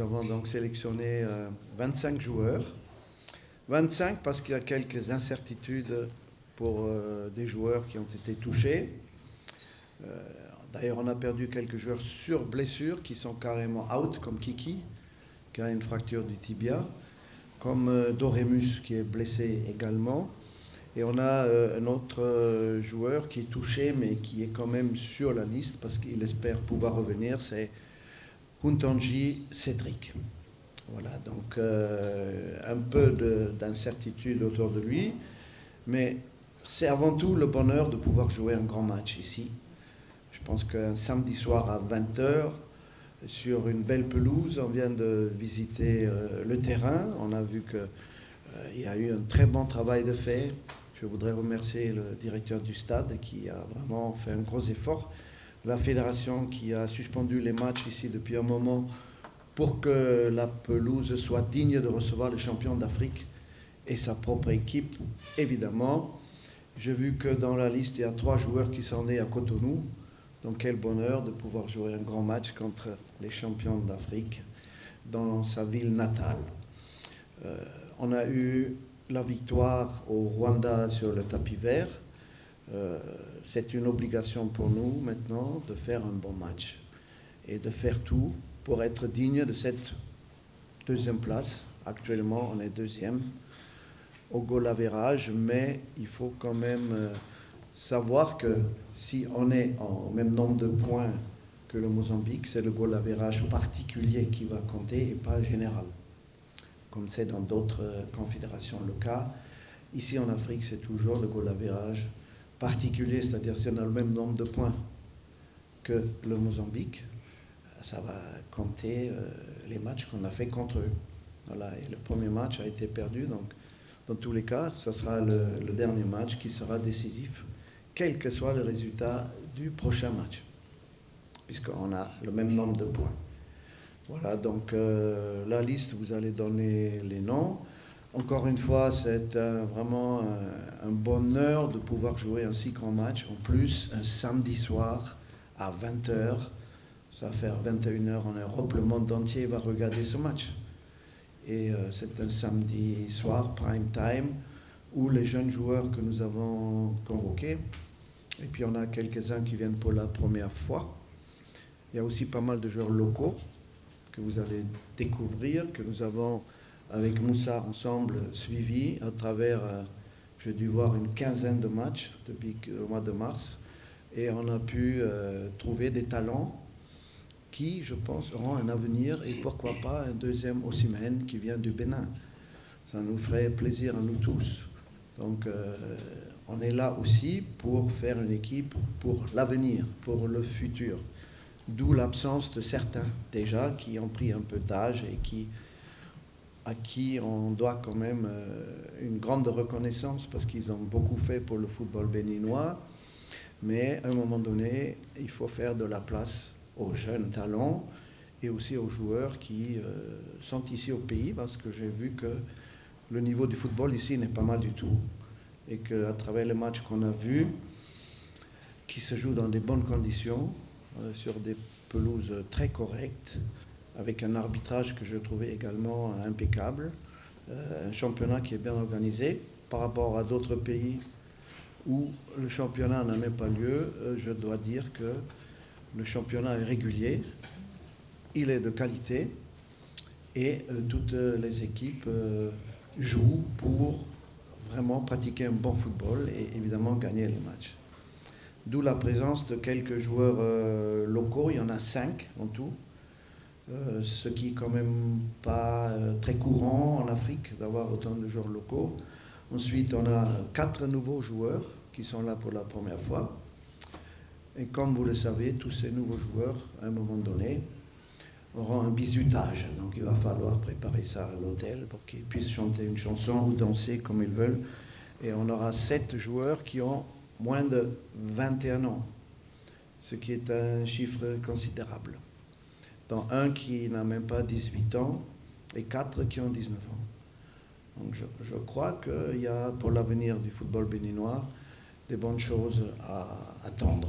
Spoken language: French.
nous avons donc sélectionné 25 joueurs. 25 parce qu'il y a quelques incertitudes pour des joueurs qui ont été touchés. D'ailleurs, on a perdu quelques joueurs sur blessure qui sont carrément out, comme Kiki, qui a une fracture du tibia, comme Doremus, qui est blessé également. Et on a un autre joueur qui est touché, mais qui est quand même sur la liste parce qu'il espère pouvoir revenir, c'est Huntonji Cédric. Voilà, donc un peu d'incertitude autour de lui, mais c'est avant tout le bonheur de pouvoir jouer un grand match ici. Je pense qu'un samedi soir à 20h, sur une belle pelouse, on vient de visiter le terrain. On a vu qu'il y a eu un très bon travail de fait. Je voudrais remercier le directeur du stade qui a vraiment fait un gros effort. La fédération qui a suspendu les matchs ici depuis un moment pour que la pelouse soit digne de recevoir le champion d'Afrique et sa propre équipe, évidemment. J'ai vu que dans la liste, il y a 3 joueurs qui sont nés à Cotonou. Donc quel bonheur de pouvoir jouer un grand match contre les champions d'Afrique dans sa ville natale. On a eu la victoire au Rwanda sur le tapis vert. C'est une obligation pour nous maintenant de faire un bon match et de faire tout pour être digne de cette deuxième place. Actuellement, on est deuxième au goal average, mais il faut quand même savoir que si on est au même nombre de points que le Mozambique, c'est le goal average particulier qui va compter et pas général, comme c'est dans d'autres confédérations le cas. Ici en Afrique, c'est toujours le goal average particulier, c'est-à-dire si on a le même nombre de points que le Mozambique, ça va compter les matchs qu'on a fait contre eux. Voilà, et le premier match a été perdu, donc dans tous les cas, ce sera le dernier match qui sera décisif, quel que soit le résultat du prochain match, puisqu'on a le même nombre de points. Voilà, donc la liste, vous allez donner les noms. Encore une fois, c'est vraiment un bonheur de pouvoir jouer un si grand match. En plus, un samedi soir à 20h, ça va faire 21h en Europe, le monde entier va regarder ce match. Et c'est un samedi soir, prime time, où les jeunes joueurs que nous avons convoqués, et puis on a quelques-uns qui viennent pour la première fois. Il y a aussi pas mal de joueurs locaux que vous allez découvrir, que nous avons avec Moussa ensemble suivi à travers, j'ai dû voir une quinzaine de matchs depuis le mois de mars, et on a pu trouver des talents qui, je pense, auront un avenir, et pourquoi pas un deuxième Osimhen qui vient du Bénin. Ça nous ferait plaisir à nous tous. Donc on est là aussi pour faire une équipe pour l'avenir, pour le futur. D'où l'absence de certains déjà qui ont pris un peu d'âge et à qui on doit quand même une grande reconnaissance parce qu'ils ont beaucoup fait pour le football béninois. Mais à un moment donné, il faut faire de la place aux jeunes talents et aussi aux joueurs qui sont ici au pays, parce que j'ai vu que le niveau du football ici n'est pas mal du tout. Et qu'à travers les matchs qu'on a vus, qui se jouent dans des bonnes conditions, sur des pelouses très correctes, avec un arbitrage que je trouvais également impeccable, un championnat qui est bien organisé par rapport à d'autres pays où le championnat n'a même pas lieu. Je dois dire que le championnat est régulier, il est de qualité et toutes les équipes jouent pour vraiment pratiquer un bon football et évidemment gagner les matchs. D'où la présence de quelques joueurs locaux, il y en a 5 en tout, ce qui est quand même pas très courant en Afrique d'avoir autant de joueurs locaux. Ensuite, on a 4 nouveaux joueurs qui sont là pour la première fois. Et comme vous le savez, tous ces nouveaux joueurs, à un moment donné, auront un bizutage. Donc il va falloir préparer ça à l'hôtel pour qu'ils puissent chanter une chanson ou danser comme ils veulent. Et on aura 7 joueurs qui ont moins de 21 ans, ce qui est un chiffre considérable. Dont un qui n'a même pas 18 ans et 4 qui ont 19 ans. Donc je crois qu'il y a pour l'avenir du football béninois des bonnes choses à attendre.